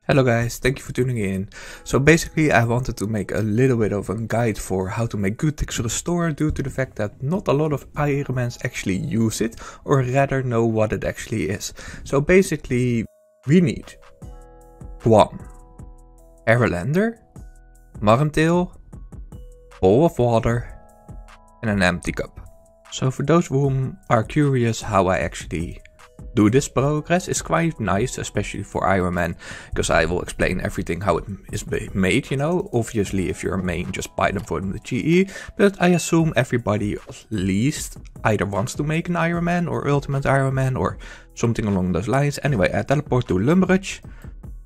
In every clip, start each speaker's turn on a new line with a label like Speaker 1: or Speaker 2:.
Speaker 1: Hello guys, thank you for tuning in. So basically I wanted to make a little bit of a guide for how to make Guthix Restore due to the fact that not a lot of Ironmans actually use it or rather know what it actually is. So basically we need Guam, Harralander, Marrentill, bowl of water and an empty cup. So for those who are curious how I actually do this progress, is quite nice, especially for Ironman, because I will explain everything how it is made, you know. Obviously if you're a main, just buy them from the GE, but I assume everybody at least either wants to make an Ironman or Ultimate Ironman or something along those lines. Anyway, I teleport to Lumberich.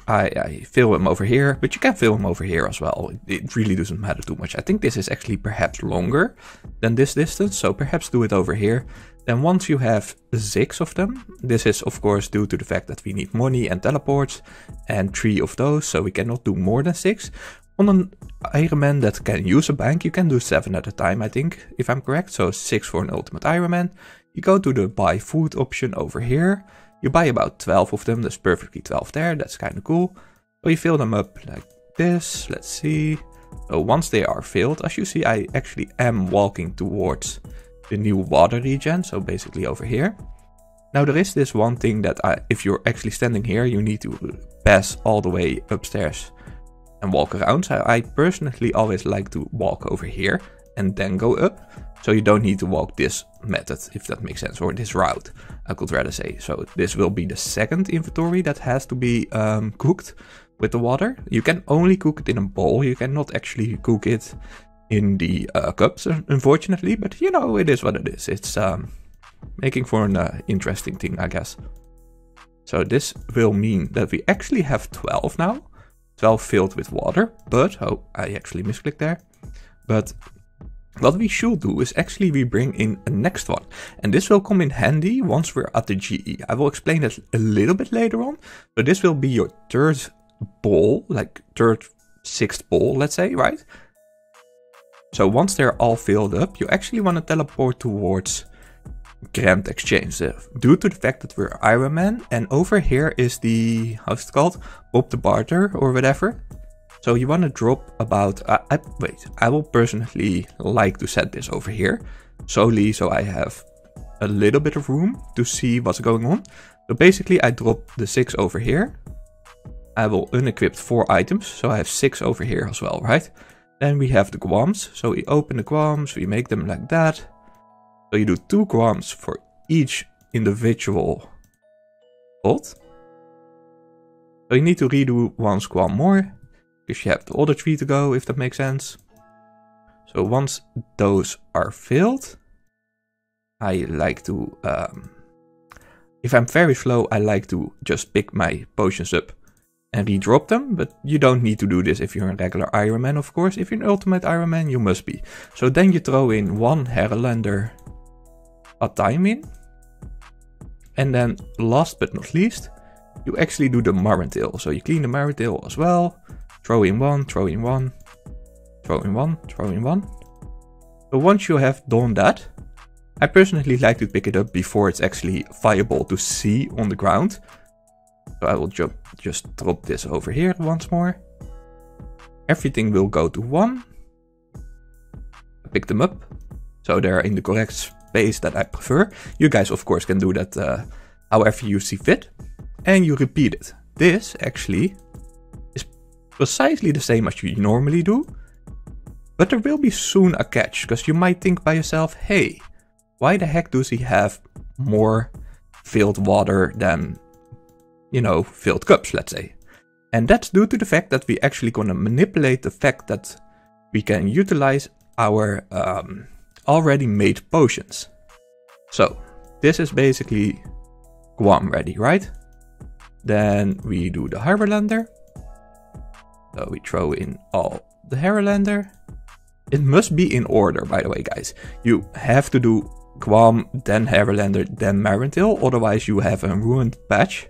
Speaker 1: I film him over here, but you can film him over here as well. It really doesn't matter too much. I think this is actually perhaps longer than this distance, so perhaps do it over here. Then once you have 6 of them, this is of course due to the fact that we need money and teleports, and 3 of those, so we cannot do more than 6. On an Ironman that can use a bank, you can do 7 at a time, I think, if I'm correct. So 6 for an Ultimate Ironman. You go to the buy food option over here. You buy about 12 of them, there's perfectly 12 there, that's kind of cool. So you fill them up like this, let's see. So once they are filled, as you see, I actually am walking towards the new water regen, so basically over here. Now there is this one thing that if you're actually standing here, you need to pass all the way upstairs and walk around. So I personally always like to walk over here and then go up. So you don't need to walk this method, if that makes sense, or this route, I could rather say. So this will be the second inventory that has to be cooked with the water. You can only cook it in a bowl, you cannot actually cook it in the cups, unfortunately, but you know, it is what it is. It's making for an interesting thing, I guess. So this will mean that we actually have 12 now, 12 filled with water, but, oh, I actually misclicked there, but what we should do is actually we bring in a next one, and this will come in handy once we're at the GE. I will explain that a little bit later on, but this will be your third bowl, like third, sixth bowl, let's say, right? So once they're all filled up, you actually want to teleport towards Grand Exchange, due to the fact that we're Ironman, and over here is the, how's it called, Bob the Barter or whatever. So you want to drop about, I will personally like to set this over here, solely so I have a little bit of room to see what's going on. So basically I drop the 6 over here. I will unequip 4 items, so I have 6 over here as well, right? Then we have the Guams, so we open the Guams, we make them like that. So you do 2 Guams for each individual pot. So you need to redo 1 Guam more, because you have the other 3 to go, if that makes sense. So once those are filled, I like to, if I'm very slow, I like to just pick my potions up and redrop them, but you don't need to do this if you're a regular Ironman, of course. If you're an Ultimate Ironman, you must be. So then you throw in 1 Harralander a time in, and then last but not least, you actually do the Marrentill. So you clean the Marrentill as well. Throw in 1, throw in 1, throw in 1, throw in 1. So once you have done that, I personally like to pick it up before it's actually viable to see on the ground. So I will just drop this over here once more. Everything will go to 1. Pick them up, so they're in the correct space that I prefer. You guys of course can do that however you see fit. And you repeat it. This actually precisely the same as you normally do, but there will be soon a catch, because you might think by yourself, hey, why the heck does he have more filled water than, you know, filled cups, let's say? And that's due to the fact that we actually gonna manipulate the fact that we can utilize our already made potions. So this is basically Guam ready, right? Then we do the Harralander. So we throw in all the Harralander. It must be in order, by the way, guys. You have to do Guam, then Harralander, then Marrentill. Otherwise you have a ruined patch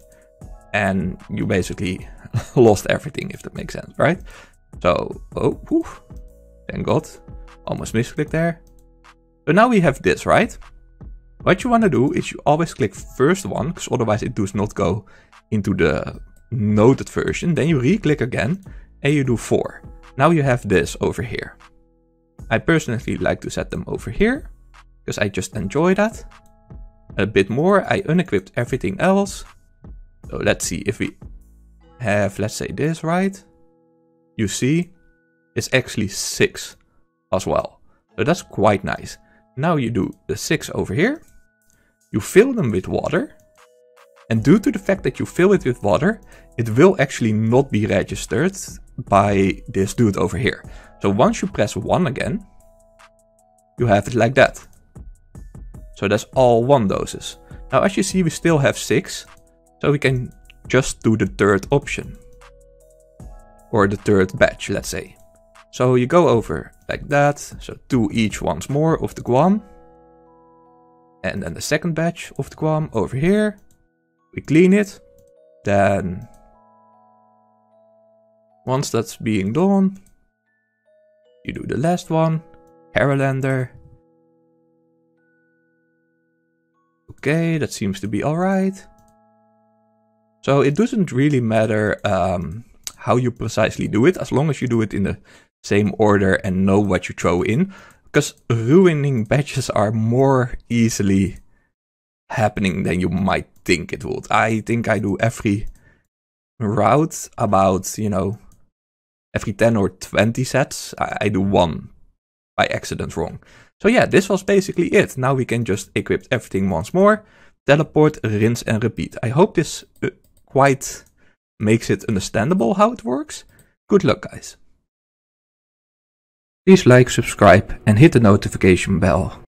Speaker 1: and you basically lost everything, if that makes sense, right? So, oh, whew, thank God. Almost misclicked there. So now we have this, right? What you want to do is you always click first one, because otherwise it does not go into the noted version, then you re-click again and you do 4. Now you have this over here. I personally like to set them over here because I just enjoy that. A bit more, I unequipped everything else. So let's see if we have, let's say this, right? You see, it's actually 6 as well. So that's quite nice. Now you do the 6 over here. You fill them with water. And due to the fact that you fill it with water, it will actually not be registered by this dude over here. So once you press 1 again, you have it like that. So that's all 1 doses. Now as you see, we still have 6. So we can just do the third option. Or the third batch, let's say. So you go over like that. So 2 each once more of the Guam. And then the second batch of the Guam over here. We clean it. Then once that's being done, you do the last one. Harralander. Okay, that seems to be alright. So it doesn't really matter how you precisely do it, as long as you do it in the same order and know what you throw in. Because ruining batches are more easily happening than you might think it would. I think I do every route about, you know, every 10 or 20 sets, I do 1 by accident wrong. So yeah, this was basically it. Now we can just equip everything once more, teleport, rinse and repeat. I hope this quite makes it understandable how it works. Good luck, guys. Please like, subscribe and hit the notification bell.